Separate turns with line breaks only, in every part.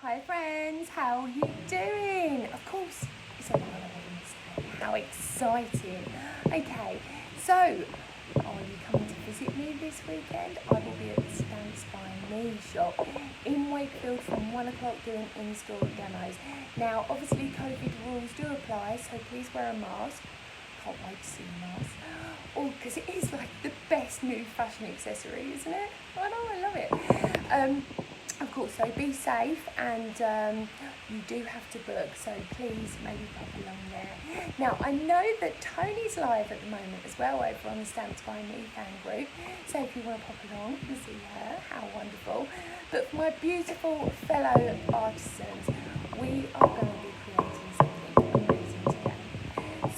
Hi friends, how are you doing? Of course, it's a Wednesday. How exciting. Okay, so are you coming to visit me this weekend? I will be at the Stamps by Me shop in Wakefield from 1 o'clock doing in-store demos. Now, obviously COVID rules do apply, so please wear a mask. Can't wait to see the mask. Oh, because it is like the best new fashion accessory, isn't it? I know, I love it. Of course, so be safe, and you do have to book, so please maybe pop along there. Now, I know that Tony's live at the moment as well over on the Stamps by Me fan group, so if you want to pop along and see her, how wonderful. But for my beautiful fellow artisans, we are going to be creating something amazing today.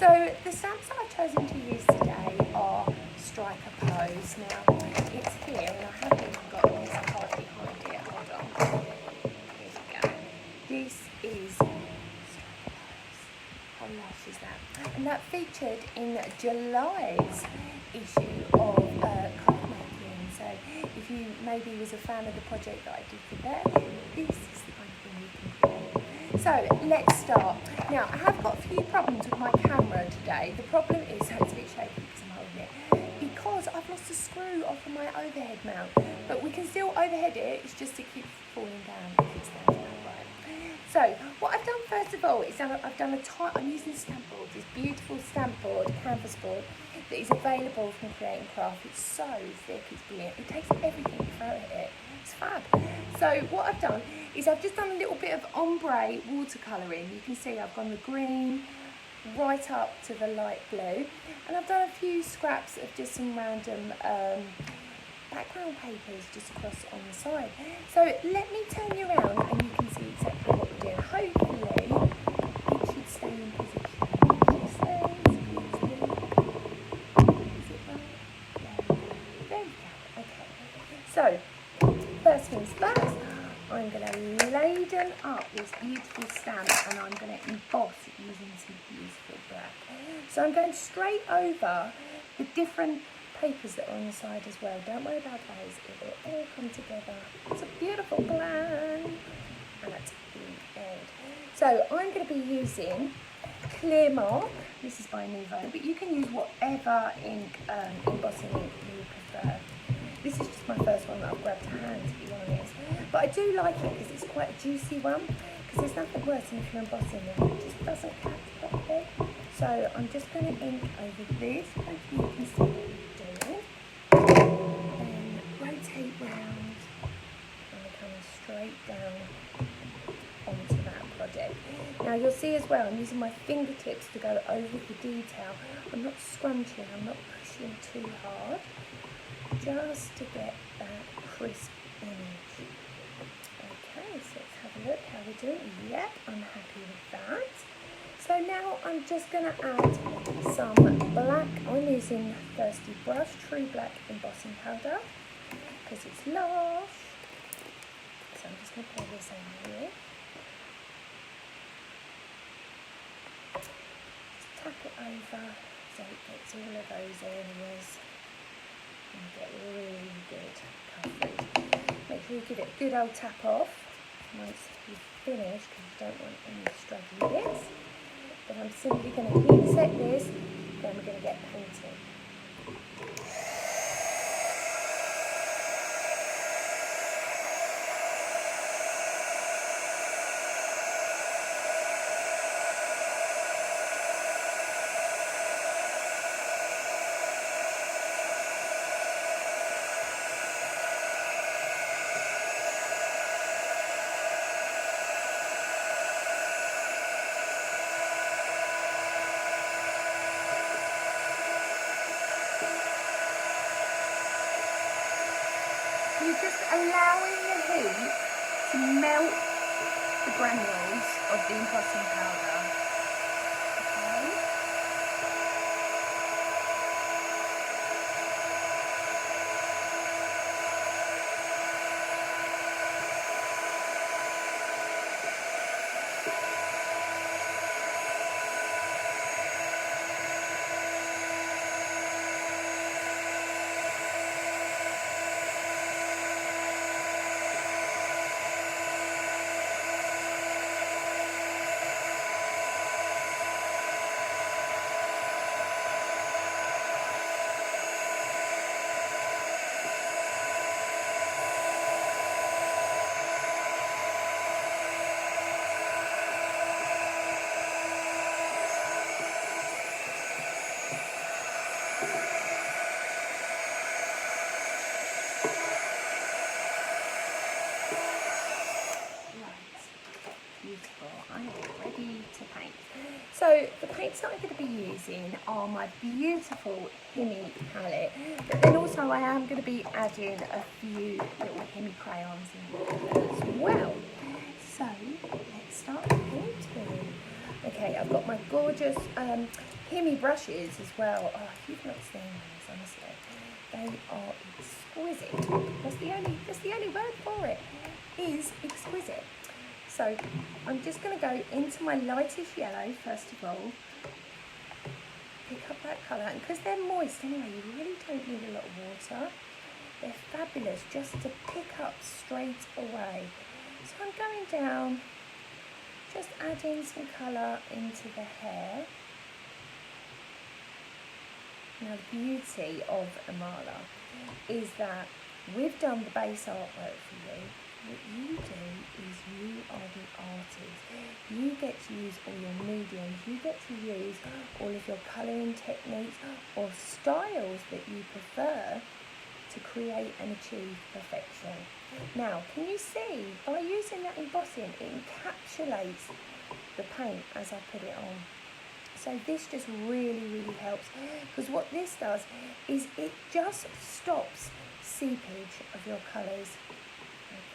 So the stamps that I've chosen to use today are Striker Pose. Now, it's here, and I haven't even got this card behind it. Hold on. Here we go. This is Striker Pose. How lush is that? And that featured in July's issue of card making. So if you maybe was a fan of the project that I did for them, this is the kind of thing you can create. So let's start. Now, I have got a few problems with my camera today. The problem is, so it's a bit shaky because I'm holding it, because I've lost a screw off of my overhead mount. But we can still overhead it, it's just it keeps falling down if it's standing upright. So, what I've done first of all is I'm using stamp board, this beautiful stamp board, canvas board, that is available from Create&Craft. It's so thick, it's brilliant. It takes everything you throw at it. It's fab. So what I've done is I've just done a little bit of ombre watercolouring. You can see I've gone the green right up to the light blue, and I've done a few scraps of just some random background papers just across on the side. So let me turn you around and you can see exactly what we're doing. Hopefully it should stay in position. Just is it right? There we go. Okay. So first things first, I'm going to laden up this beautiful stamp and I'm going to emboss it using some beautiful black. So I'm going straight over the different papers that are on the side as well. Don't worry about those, it will all come together. It's a beautiful plan at the end. So I'm going to be using Clear Mark. This is by Nuvo, but you can use whatever ink, embossing ink you prefer. This is just my first one that I've grabbed to hand, to be honest. But I do like it because it's quite a juicy one, because there's nothing worse than if you're embossing and it just doesn't cut properly. So I'm just going to ink over this. Hopefully you can see what I'm doing. Then rotate round and come straight down onto that project. Now you'll see as well, I'm using my fingertips to go over the detail. I'm not scrunching, I'm not pushing too hard, just to get that crisp image. Okay, so let's have a look how we're doing. Yep, I'm happy with that. So now I'm just going to add some black. I'm using Thirsty Brush True Black Embossing Powder because it's lush. So I'm just going to pour this in here. Just tap it over so it gets all of those areas and get really good coverage. Make sure you give it a good old tap off once you've finished, because you don't want any straggly bits. But I'm simply going to heat set this, then we're going to get painting. You're just allowing the heat to melt the granules of the embossing powder. Okay. So the paints that I'm going to be using are my beautiful himi palette, but then also I am going to be adding a few little himi crayons in as well. So let's start painting. Okay, I've got my gorgeous himi brushes as well. Oh, you've not seen these, honestly. They are exquisite. That's the only word for it, is exquisite. So I'm just going to go into my lightest yellow first of all, pick up that colour, and because they're moist anyway, you really don't need a lot of water. They're fabulous just to pick up straight away. So I'm going down, just adding some colour into the hair. Now the beauty of Imala is that we've done the base artwork for you. What you do is you are the artist. You get to use all your mediums. You get to use all of your colouring techniques or styles that you prefer to create and achieve perfection. Now, can you see, by using that embossing, it encapsulates the paint as I put it on. So this just really, really helps, because what this does is it just stops seepage of your colours.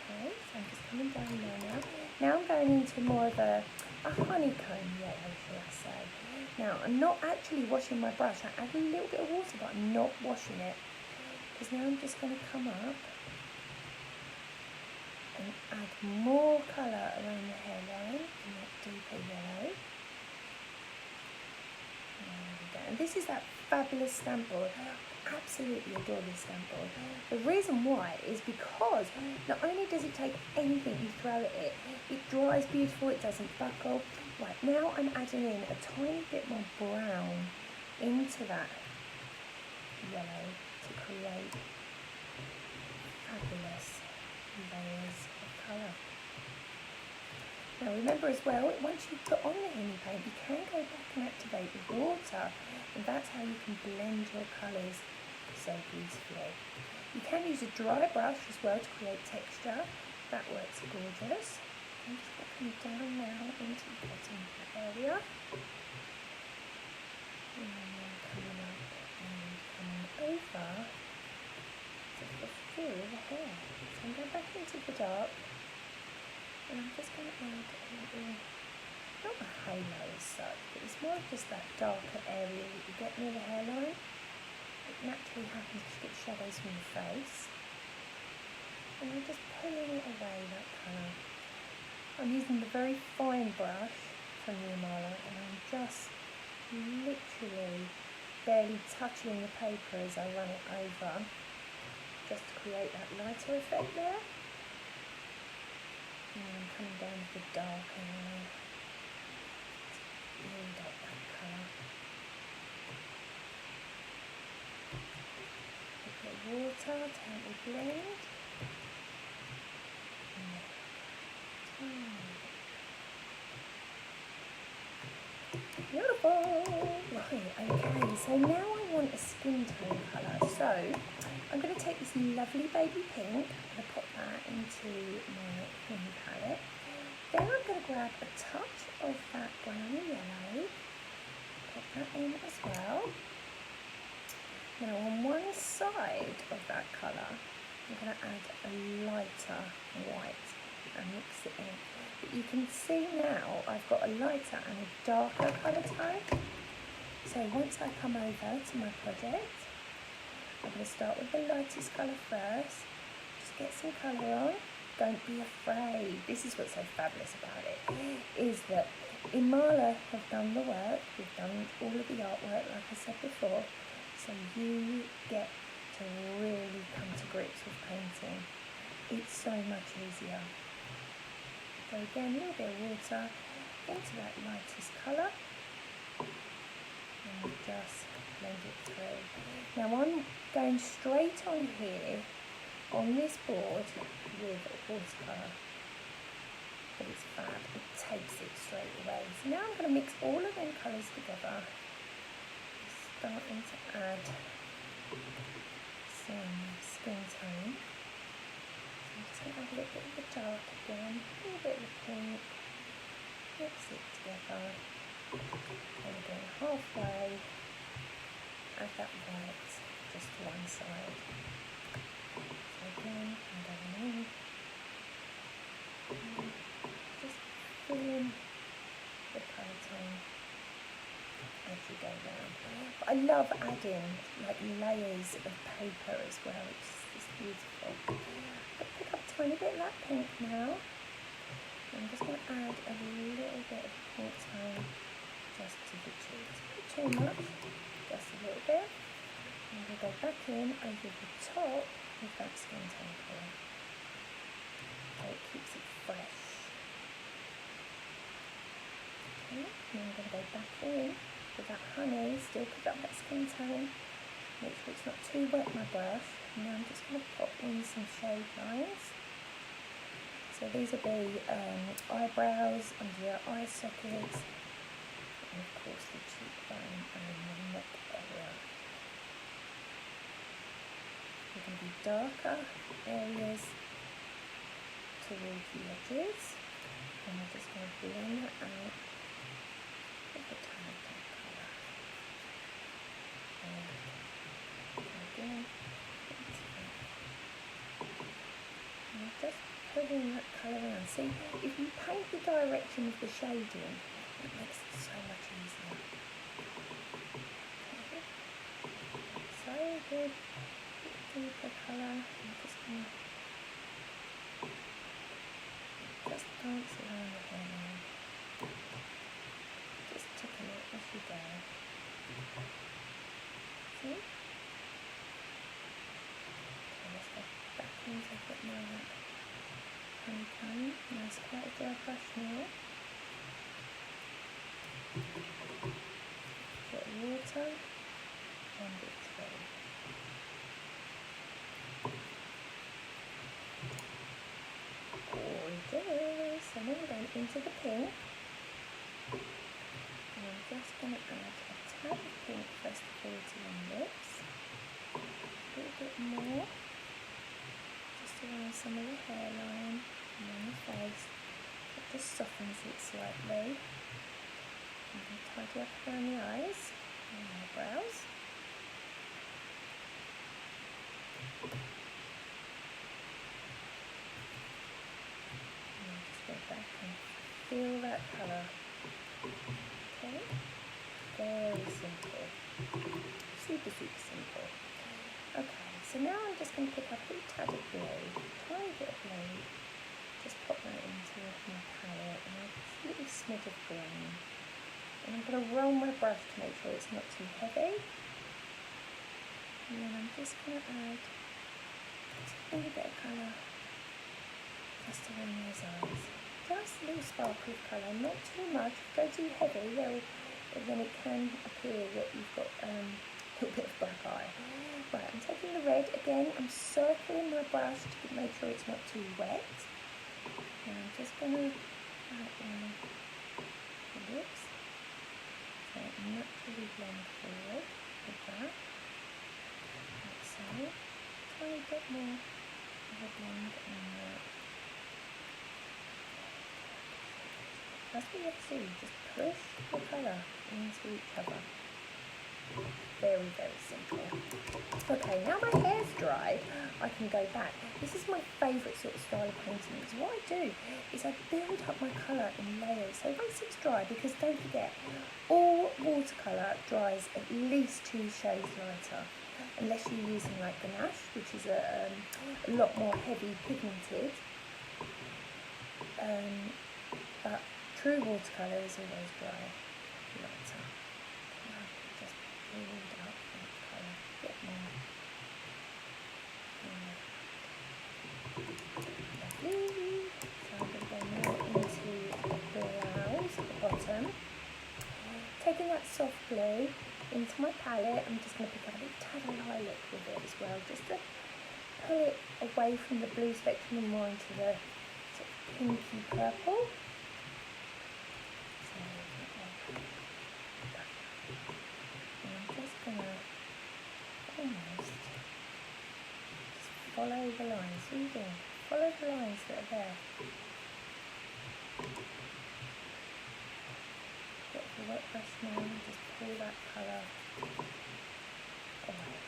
Okay, so I'm just coming down there now. Now I'm going into more of a honeycomb yellow, shall I say. Now I'm not actually washing my brush. I add a little bit of water, but I'm not washing it, because now I'm just going to come up and add more colour around the hairline in that deeper yellow. And this is that fabulous stamp board. I absolutely adore this stamp board. The reason why is because not only does it take anything you throw at it, it dries beautiful, it doesn't buckle. Right, now I'm adding in a tiny bit more brown into that yellow to create fabulous layers of colour. Now remember as well, once you put on the himi paint, you can go back and activate with water, and that's how you can blend your colours so beautifully. You can use a dry brush as well to create texture. That works gorgeous. I'm just going to come down now into the bottom area. And then coming up and coming over to fulfill the hair. So I'm going back into the dark. And I'm just going to add a little, not a halo as such, but it's more of just that darker area that you get near the hairline. It naturally happens to get shadows from the face. And I'm just pulling it away, that colour. I'm using the very fine brush from the Imala, and I'm just literally barely touching the paper as I run it over, just to create that lighter effect there. And I'm coming down to the darker now. Build up that colour. A bit of water to help me blend. Beautiful! Right, okay, so now I want a skin tone colour. So I'm going to take this lovely baby pink and pop that into my himi palette. Then I'm going to grab a touch of that browny yellow, pop that in as well. Now on one side of that colour, I'm going to add a lighter white and mix it in. But you can see now I've got a lighter and a darker colour tone. So once I come over to my project, I'm going to start with the lightest colour first. Just get some colour on. Don't be afraid. This is what's so fabulous about it, is that Imala have done the work. We've done all of the artwork, like I said before. So you get to really come to grips with painting. It's so much easier. So again, a little bit of water into that lightest colour. And just blend it through. Now I'm going straight on here on this board with watercolour, but it's fab, it takes it straight away. So now I'm going to mix all of them colours together, starting to add some skin tone. So I'm just going to add a little bit of the dark again, a little bit of the pink, mix it together. And again, halfway, add that white just to one side. So again, I'm going in, just fill in the colour tone as you go round. But I love adding like layers of paper as well, it's just beautiful. But pick up a tiny bit of that pink now. I'm just going to add a little bit of pink tone just to the cheeks. Not too much, just a little bit. And we'll go back in over the top with that skin tone colour. So it keeps it fresh. Okay, and I'm going to go back in with that honey, still pick up that skin tone. Make sure it's not too wet, my brush. And now I'm just going to pop in some shade lines. So these will be eyebrows, under your eye sockets, and of course the cheekbone and the neck area. They're going to be darker areas towards the edges, and we're just going to blend that out with the target colour. And again, and just putting that colour around. See, if you paint the direction of the shading, it makes it so much easier. Okay. So good. Deeper colour. I'm just going to just dance around the hairline. Just tickle it as you go. See? Okay, let's go back into a bit more of that honeycomb. Nice, quite a dry brush now. Bit of water and it's ready. Gorgeous! And then we're going into the pink. And I'm just going to add a tad of pink first of all to the lips. A little bit more. Just around some of the hairline and on the face. It just softens it slightly. And then tidy up around the eyes and eyebrows. And just go back and feel that colour. Okay? Very simple. Super, super simple. Okay, so now I'm just going to pick up a little tad of blue, tiny bit of blue, just pop that into my palette, and a little smidge of green. And I'm going to roll my brush to make sure it's not too heavy. And then I'm just going to add a little bit of colour just around those eyes. Just a little sparkle of colour, not too much. If you go too heavy, then it can appear that you've got a little bit of black eye. Right, I'm taking the red again, I'm circling my brush to make sure it's not too wet. And I'm just going to outline the lips, so it naturally blend forward with that. Like so. Tiny bit more of a blend on that. That's what you have to do, just push the colour into each other. Very, very simple. Okay, now my hair's dry, I can go back. This is my favourite sort of style of painting, because what I do is I build up my colour in layers. So once it's dry, because don't forget, all watercolour dries at least 2 shades lighter, unless you're using like ganache, which is a lot more heavy pigmented. But true watercolour is always dry lighter. Just build up that colour a bit more. Lovely. So I'm going to go now into the brows at the bottom. Taking that soft blue into my palette, I'm just going to pick up a little tad of lilac with it as well, just to pull it away from the blue spectrum and more into the sort of pinky purple. Follow the lines. What are you doing? Follow the lines that are there. Bit of a wet that colour away.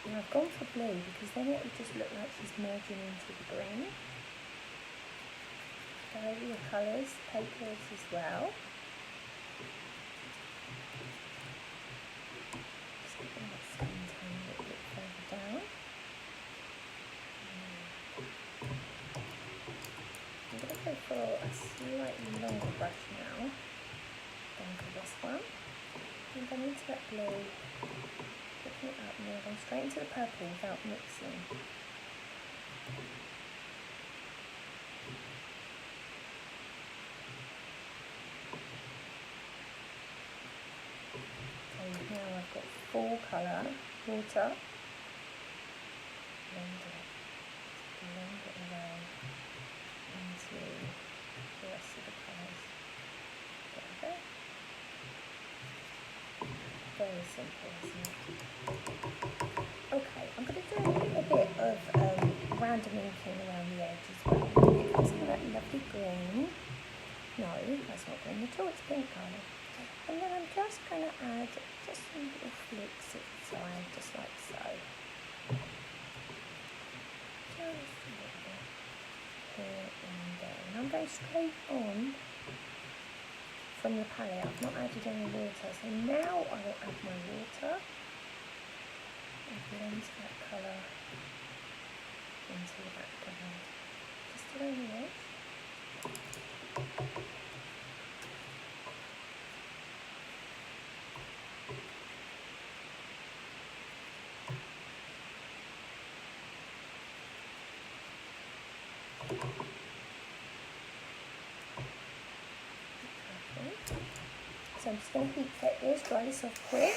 And I've gone for blue because then it would just look like she's merging into the green. Go over your colours, take yours as well. Just bring that skin tone a little bit further down. I'm going to go for a slightly longer brush now than for this one. And then into that blue, picking it up and then going straight into the purple without mixing. Now I've got full colour, water, blend it away into the rest of the colours. There we go. Very simple, isn't it? Okay, I'm going to do a little bit of random inking around the edge as well. You can see that lovely green. No, that's not green at all, it's pink colour. And then I'm just going to add just some little flicks at the side, just like so. Just a little bit here and there. And I'm going straight on from the palette. I've not added any water, so now I will add my water and blend that colour into the background. Just around the edge. So I'm just going to heat set this, dry this off quick.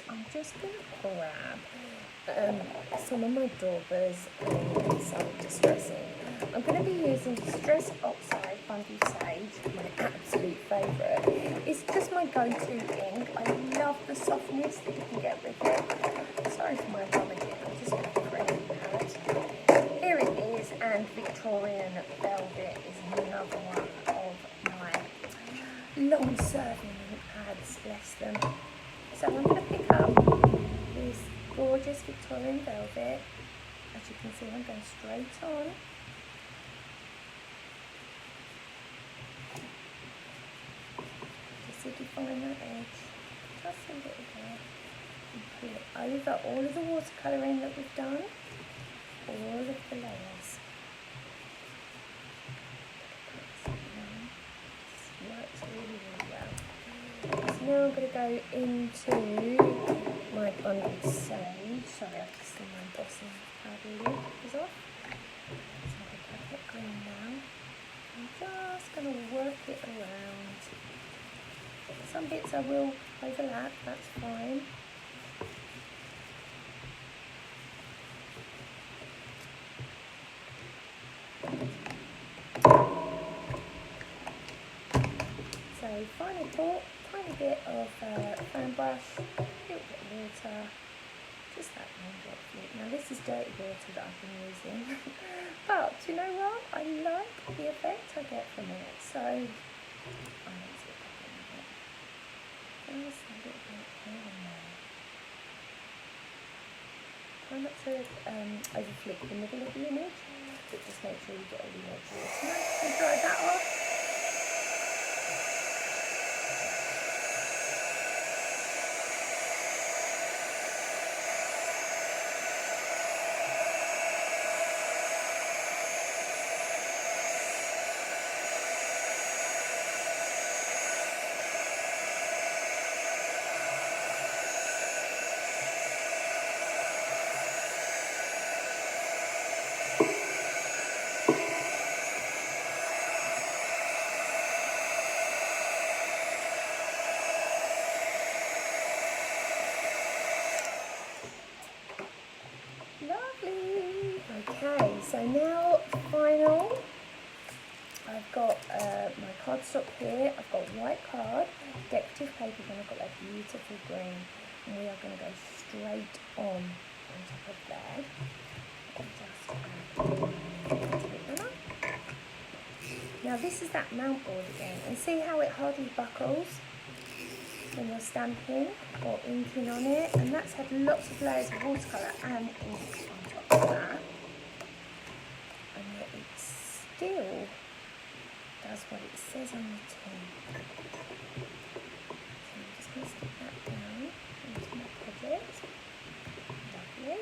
I'm just going to grab some of my daubers and some distressing. I'm going to be using Distress Oxide Funky Sage, my absolute favourite. It's just my go-to ink. I love the softness that you can get with it. Sorry for my vomiting, I'm just going to put it in the palette. Here it is, and Victorian Velvet is another one of my long-serving ink pads, bless them. So I'm going to pick up this gorgeous Victorian Velvet. As you can see, I'm going straight on. Just to define that edge, just a little bit. And pull it over all of the watercolouring that we've done, all of the layers. This works really, really well. So now I'm going to go into my bundled sage. Sorry, I've just seen my embossing powder lid is off. So I'm going to put that green now. I'm just going to work it around. Some bits I will overlap, that's fine. So final thought. Tiny bit of fan brush, a little bit of water, just that raindrop fluid. Now this is dirty water that I've been using, but do you know what? I like the effect I get from it, so I don't see a problem with it. Just a little bit here and there. Try not to overflick the middle of the image, but just make sure you get all the edges. So dry that off. Lovely. Okay, so now final. I've got my cardstock here. I've got white card, decorative paper, then I've got that beautiful green, and we are going to go straight on top of there. Now this is that mount board again, and see how it hardly buckles when you're stamping or inking on it, and that's had lots of layers of watercolour and ink on top of that, and yet it still does what it says on the tin. So I'm just going to stick that down into my project. Lovely.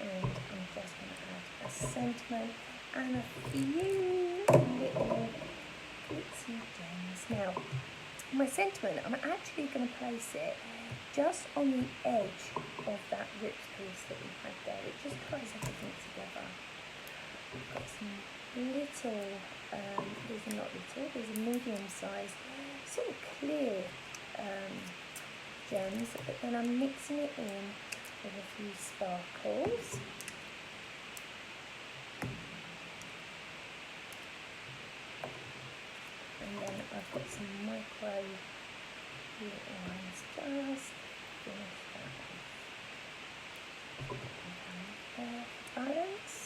And I'm just going to add a sentiment and a few little glitzy gems. Now, my sentiment, I'm actually going to place it just on the edge of that ripped piece that we had there. It just ties everything together. I've got some little, these are not little, these are medium size, sort of clear gems, but then I'm mixing it in with a few sparkles. And then I've got some micro little ones, just finish that off. And balance.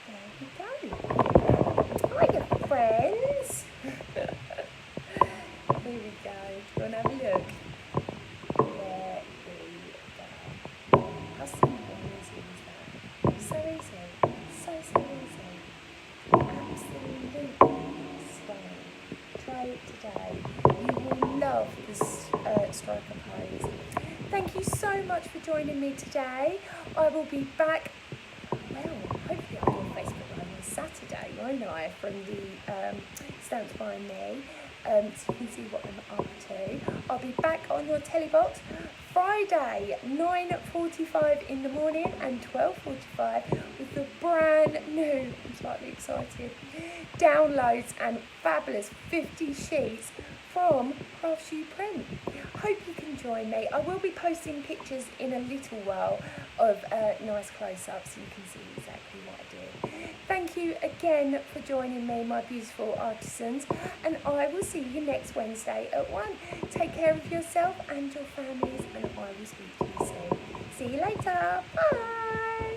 There we go. Hiya friends. Here we go. Do you want to have a look? There we go. How simple and easy is that? So easy. So easy. Absolutely stunning. Try it today. You will love this striker pose. Thank you so much for joining me today. I will be back, well, hopefully I'll be on Facebook Live on Saturday, won't I, from the Stamps by Me, so you can see what I'm up to. I'll be back on your telebox Friday, 9:45 in the morning and 12:45 with the brand new, I'm slightly excited, downloads and fabulous 50 sheets from Crafts You Print. Hope you can join me. I will be posting pictures in a little while of nice close-ups so you can see exactly what I do. Thank you again for joining me, my beautiful artisans, and I will see you next Wednesday at 1. Take care of yourself and your families, and I will speak to you soon. See you later. Bye.